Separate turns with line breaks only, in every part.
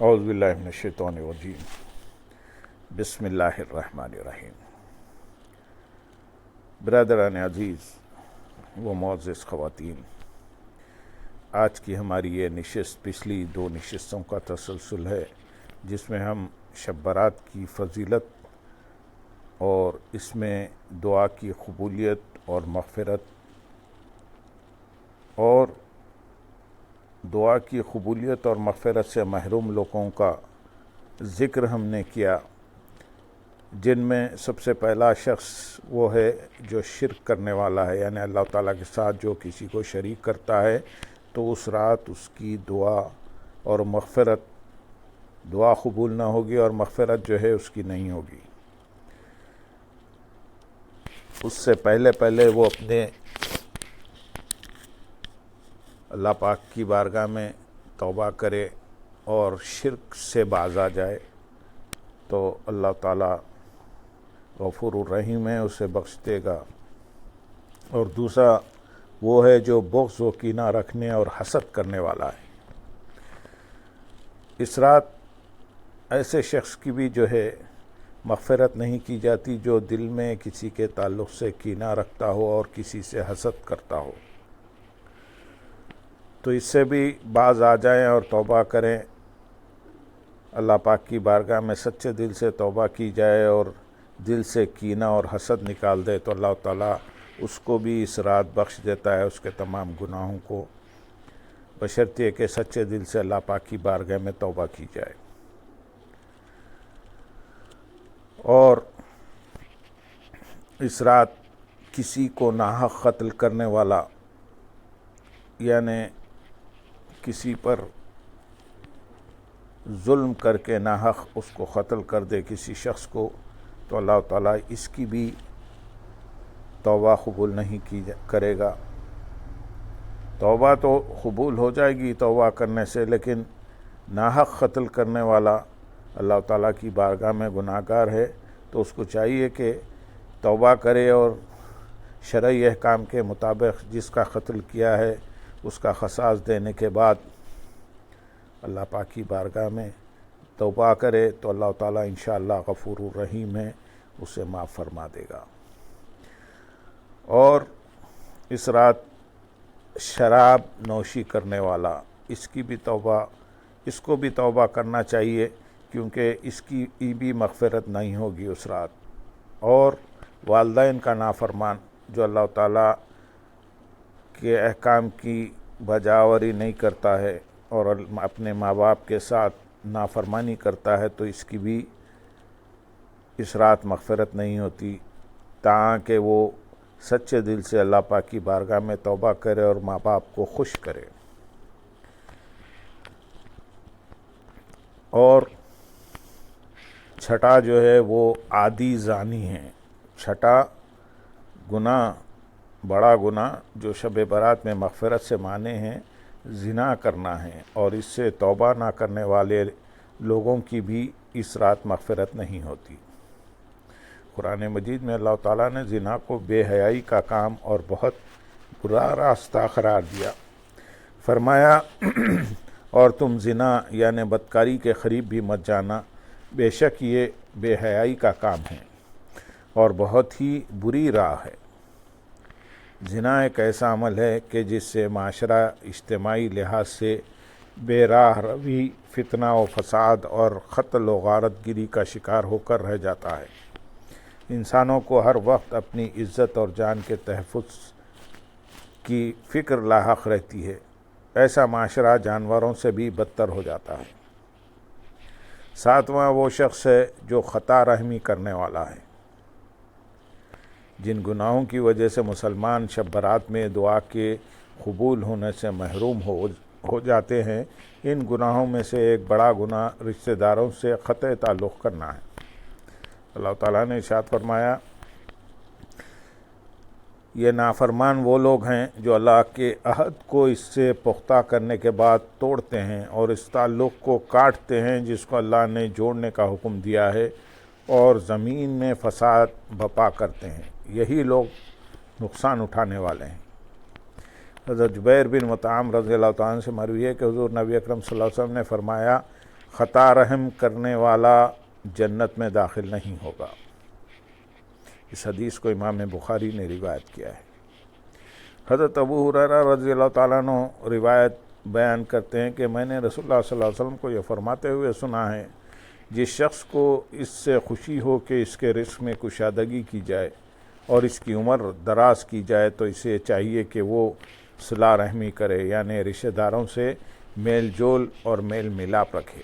اعوذ باللہ من الشیطان الرجیم بسم اللہ الرحمن الرحیم۔ برادران عزیز و معزز خواتین، آج کی ہماری یہ نشست پچھلی دو نشستوں کا تسلسل ہے، جس میں ہم شب برات کی فضیلت اور اس میں دعا کی قبولیت اور مغفرت اور دعا کی قبولیت اور مغفرت سے محروم لوگوں کا ذکر ہم نے کیا، جن میں سب سے پہلا شخص وہ ہے جو شرک کرنے والا ہے، یعنی اللہ تعالیٰ کے ساتھ جو کسی کو شریک کرتا ہے تو اس رات اس کی دعا اور مغفرت، دعا قبول نہ ہوگی اور مغفرت جو ہے اس کی نہیں ہوگی۔ اس سے پہلے وہ اپنے اللہ پاک کی بارگاہ میں توبہ کرے اور شرک سے باز آ جائے تو اللہ تعالیٰ غفور الرحیم ہے، اسے بخش دے گا۔ اور دوسرا وہ ہے جو بغض و کینہ رکھنے اور حسد کرنے والا ہے۔ اس رات ایسے شخص کی بھی جو ہے مغفرت نہیں کی جاتی جو دل میں کسی کے تعلق سے کینہ رکھتا ہو اور کسی سے حسد کرتا ہو، تو اس سے بھی باز آ جائیں اور توبہ کریں، اللہ پاک کی بارگاہ میں سچے دل سے توبہ کی جائے اور دل سے کینہ اور حسد نکال دے تو اللہ تعالیٰ اس کو بھی اس رات بخش دیتا ہے، اس کے تمام گناہوں کو، بشرطیہ کہ سچے دل سے اللہ پاک کی بارگاہ میں توبہ کی جائے۔ اور اس رات کسی کو ناحق قتل کرنے والا، یعنی کسی پر ظلم کر کے ناحق اس کو قتل کر دے کسی شخص کو، تو اللہ تعالیٰ اس کی بھی توبہ قبول نہیں کرے گا۔ توبہ تو قبول ہو جائے گی توبہ کرنے سے، لیکن ناحق قتل کرنے والا اللہ تعالیٰ کی بارگاہ میں گناہ گار ہے، تو اس کو چاہیے کہ توبہ کرے اور شرعی احکام کے مطابق جس کا قتل کیا ہے اس کا قصاص دینے کے بعد اللہ پاک کی بارگاہ میں توبہ کرے تو اللہ تعالیٰ انشاءاللہ غفور الرحیم ہے، اسے معاف فرما دے گا۔ اور اس رات شراب نوشی کرنے والا، اس کو بھی توبہ کرنا چاہیے، کیونکہ اس کی بھی مغفرت نہیں ہوگی اس رات۔ اور والدین کا نافرمان جو اللہ تعالیٰ کے احکام کی بجاوری نہیں کرتا ہے اور اپنے ماں باپ کے ساتھ نافرمانی کرتا ہے، تو اس کی بھی اس رات مغفرت نہیں ہوتی، تاکہ وہ سچے دل سے اللہ پاک کی بارگاہ میں توبہ کرے اور ماں باپ کو خوش کرے۔ اور چھٹا جو ہے وہ عادی زانی ہے۔ چھٹا گناہ، بڑا گناہ جو شب برات میں مغفرت سے مانے ہیں، زنا کرنا ہے، اور اس سے توبہ نہ کرنے والے لوگوں کی بھی اس رات مغفرت نہیں ہوتی۔ قرآن مجید میں اللہ تعالیٰ نے زنا کو بے حیائی کا کام اور بہت برا راستہ قرار دیا، فرمایا اور تم زنا یعنی بدکاری کے قریب بھی مت جانا، بے شک یہ بے حیائی کا کام ہے اور بہت ہی بری راہ ہے۔ زنا ایک ایسا عمل ہے کہ جس سے معاشرہ اجتماعی لحاظ سے بے راہ روی، فتنہ و فساد اور قتل و غارت گری کا شکار ہو کر رہ جاتا ہے۔ انسانوں کو ہر وقت اپنی عزت اور جان کے تحفظ کی فکر لاحق رہتی ہے۔ ایسا معاشرہ جانوروں سے بھی بدتر ہو جاتا ہے۔ ساتواں وہ شخص ہے جو خطا رحمی کرنے والا ہے۔ جن گناہوں کی وجہ سے مسلمان شب برات میں دعا کے قبول ہونے سے محروم ہو جاتے ہیں، ان گناہوں میں سے ایک بڑا گناہ رشتہ داروں سے قطع تعلق کرنا ہے۔ اللہ تعالیٰ نے ارشاد فرمایا، یہ نافرمان وہ لوگ ہیں جو اللہ کے عہد کو اس سے پختہ کرنے کے بعد توڑتے ہیں اور اس تعلق کو کاٹتے ہیں جس کو اللہ نے جوڑنے کا حکم دیا ہے، اور زمین میں فساد بپا کرتے ہیں، یہی لوگ نقصان اٹھانے والے ہیں۔ حضرت جبیر بن مطعم رضی اللہ تعالیٰ عنہ سے مروی ہے کہ حضور نبی اکرم صلی اللہ علیہ وسلم نے فرمایا، خطا رحم کرنے والا جنت میں داخل نہیں ہوگا۔ اس حدیث کو امام بخاری نے روایت کیا ہے۔ حضرت ابو ہریرہ رضی اللہ تعالیٰ عنہ روایت بیان کرتے ہیں کہ میں نے رسول اللہ صلی اللہ علیہ وسلم کو یہ فرماتے ہوئے سنا ہے، جس شخص کو اس سے خوشی ہو کہ اس کے رزق میں کشادگی کی جائے اور اس کی عمر دراز کی جائے تو اسے چاہیے کہ وہ صلہ رحمی کرے، یعنی رشتہ داروں سے میل جول اور میل ملاپ رکھے۔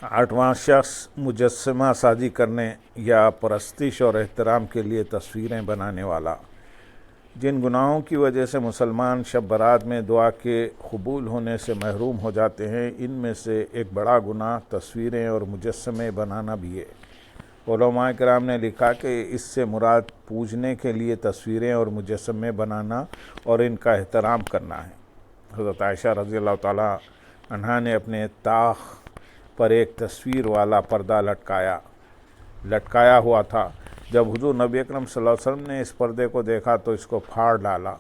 8واں شخص مجسمہ سازی کرنے یا پرستش اور احترام کے لیے تصویریں بنانے والا۔ جن گناہوں کی وجہ سے مسلمان شب برات میں دعا کے قبول ہونے سے محروم ہو جاتے ہیں، ان میں سے ایک بڑا گناہ تصویریں اور مجسمے بنانا بھی ہے۔ علماء کرام نے لکھا کہ اس سے مراد پوجنے کے لیے تصویریں اور مجسمے بنانا اور ان کا احترام کرنا ہے۔ حضرت عائشہ رضی اللہ تعالیٰ عنہا نے اپنے طاق پر ایک تصویر والا پردہ لٹکایا ہوا تھا۔ جب حضور نبی اکرم صلی اللہ علیہ وسلم نے اس پردے کو دیکھا تو اس کو پھاڑ ڈالا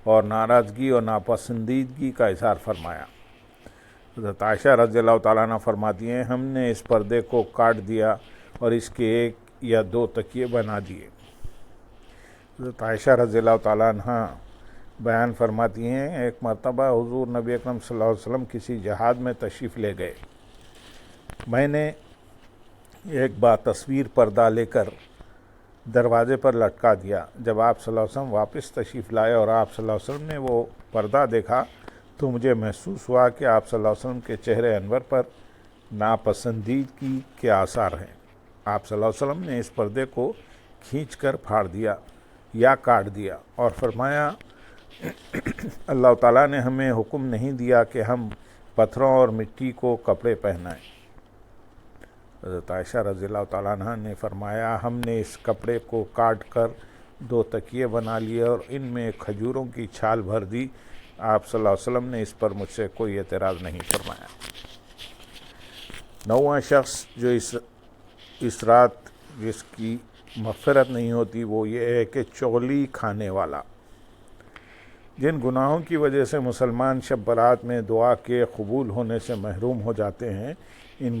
اور ناراضگی اور ناپسندیدگی کا اظہار فرمایا۔ حضرت عائشہ رضی اللہ تعالیٰ عنہ فرماتی ہیں، ہم نے اس پردے کو کاٹ دیا اور اس کے 1 یا 2 تکیے بنا دیے۔ حضرت عائشہ رضی اللہ تعالیٰ عنہ بیان فرماتی ہیں، ایک مرتبہ حضور نبی اکرم صلی اللہ علیہ وسلم کسی جہاد میں تشریف لے گئے۔ میں نے ایک بار تصویر پردہ لے کر دروازے پر لٹکا دیا۔ جب آپ صلی اللہ علیہ وسلم واپس تشریف لائے اور آپ صلی اللہ علیہ وسلم نے وہ پردہ دیکھا تو مجھے محسوس ہوا کہ آپ صلی اللہ علیہ وسلم کے چہرے انور پر ناپسندیدگی کے آثار ہیں۔ آپ صلی اللہ علیہ وسلم نے اس پردے کو کھینچ کر پھاڑ دیا یا کاٹ دیا اور فرمایا، اللہ تعالیٰ نے ہمیں حکم نہیں دیا کہ ہم پتھروں اور مٹی کو کپڑے پہنائیں۔ حضرت عائشہ رضی اللہ تعالیٰ عنہ نے فرمایا، ہم نے اس کپڑے کو کاٹ کر 2 تکیے بنا لیے اور ان میں کھجوروں کی چھال بھر دی۔ آپ صلی اللہ علیہ وسلم نے اس پر مجھ سے کوئی اعتراض نہیں فرمایا۔ 9واں شخص جو اس رات جس کی مغفرت نہیں ہوتی وہ یہ ہے کہ چغلی کھانے والا۔ جن گناہوں کی وجہ سے مسلمان شب برات میں دعا کے قبول ہونے سے محروم ہو جاتے ہیں، ان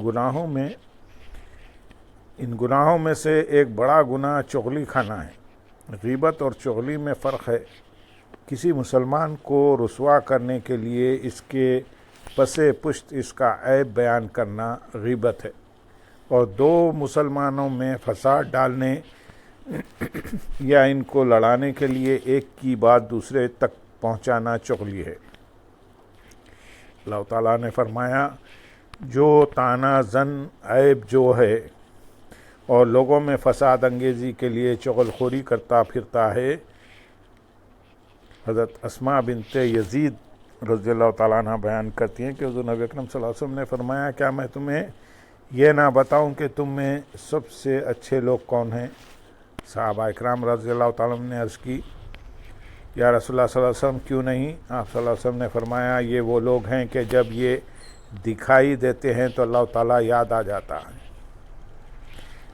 گناہوں میں سے ایک بڑا گناہ چغلی کھانا ہے۔ غیبت اور چغلی میں فرق ہے۔ کسی مسلمان کو رسوا کرنے کے لیے اس کے پس پشت اس کا عیب بیان کرنا غیبت ہے، اور 2 مسلمانوں میں فساد ڈالنے یا ان کو لڑانے کے لیے ایک کی بات دوسرے تک پہنچانا چغلی ہے۔ اللہ تعالیٰ نے فرمایا، جو طعنہ زن عیب جو ہے اور لوگوں میں فساد انگیزی کے لیے چغل خوری کرتا پھرتا ہے۔ حضرت اسماء بنت یزید رضی اللہ تعالیٰ عنہ بیان کرتی ہیں کہ حضور نبی اکرم صلی اللہ علیہ وسلم نے فرمایا، کیا میں تمہیں یہ نہ بتاؤں کہ تم میں سب سے اچھے لوگ کون ہیں؟ صحابہ اکرام رضی اللہ تعالیٰ عنہ نے عرض کی، یا رسول اللہ صلی اللہ علیہ وسلم کیوں نہیں؟ آپ صلی اللہ علیہ وسلم نے فرمایا، یہ وہ لوگ ہیں کہ جب یہ دکھائی دیتے ہیں تو اللہ تعالیٰ یاد آ جاتا ہے۔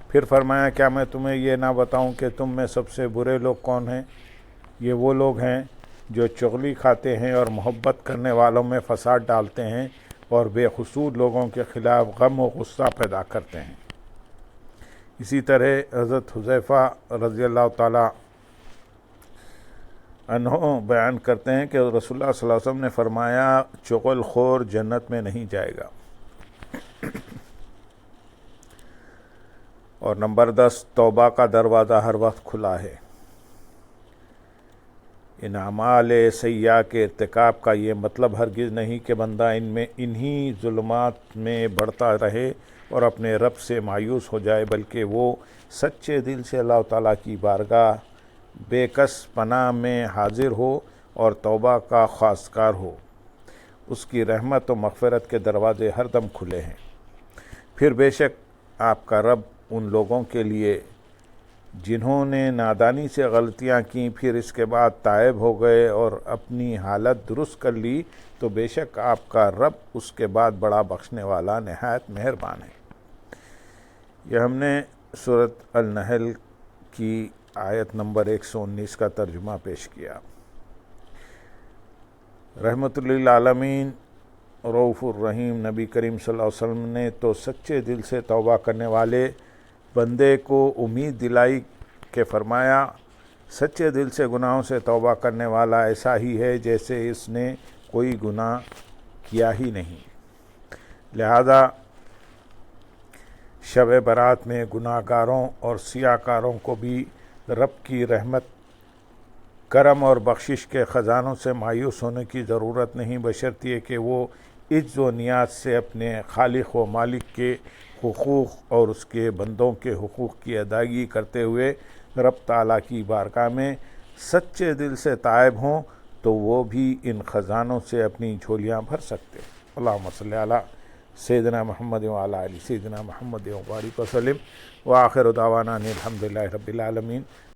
پھر فرمایا، کیا میں تمہیں یہ نہ بتاؤں کہ تم میں سب سے برے لوگ کون ہیں؟ یہ وہ لوگ ہیں جو چغلی کھاتے ہیں اور محبت کرنے والوں میں فساد ڈالتے ہیں اور بے قصور لوگوں کے خلاف غم و غصہ پیدا کرتے ہیں۔ اسی طرح حضرت حذیفہ رضی اللہ تعالیٰ عنہ بیان کرتے ہیں کہ رسول اللہ صلی اللہ علیہ وسلم نے فرمایا، چغل خور جنت میں نہیں جائے گا۔ اور نمبر 10، توبہ کا دروازہ ہر وقت کھلا ہے۔ ان اعمال سیئہ کے ارتکاب کا یہ مطلب ہرگز نہیں کہ بندہ انہی ظلمات میں بڑھتا رہے اور اپنے رب سے مایوس ہو جائے، بلکہ وہ سچے دل سے اللہ تعالیٰ کی بارگاہ بے کس پناہ میں حاضر ہو اور توبہ کا خواستگار ہو۔ اس کی رحمت و مغفرت کے دروازے ہر دم کھلے ہیں۔ پھر بے شک آپ کا رب ان لوگوں کے لیے جنہوں نے نادانی سے غلطیاں کیں پھر اس کے بعد تائب ہو گئے اور اپنی حالت درست کر لی، تو بے شک آپ کا رب اس کے بعد بڑا بخشنے والا نہایت مہربان ہے۔ یہ ہم نے سورۃ النحل کی آیت نمبر 119 کا ترجمہ پیش کیا۔ رحمت للعالمین رؤوف الرحیم نبی کریم صلی اللہ علیہ وسلم نے تو سچے دل سے توبہ کرنے والے بندے کو امید دلائی کہ فرمایا سچے دل سے گناہوں سے توبہ کرنے والا ایسا ہی ہے جیسے اس نے کوئی گناہ کیا ہی نہیں۔ لہذا شب برات میں گناہ گاروں اور سیاہ کاروں کو بھی رب کی رحمت، کرم اور بخشش کے خزانوں سے مایوس ہونے کی ضرورت نہیں، بشرطیے کہ وہ عجز و نیاز سے اپنے خالق و مالک کے حقوق اور اس کے بندوں کے حقوق کی ادائیگی کرتے ہوئے رب تعالیٰ کی بارگاہ میں سچے دل سے تائب ہوں تو وہ بھی ان خزانوں سے اپنی جھولیاں بھر سکتے۔ اللہم صلی علی سیدنا محمد وعلی آل سیدنا محمد وبارک وسلم وآخر دعوانا ان الحمدللہ رب العالمین۔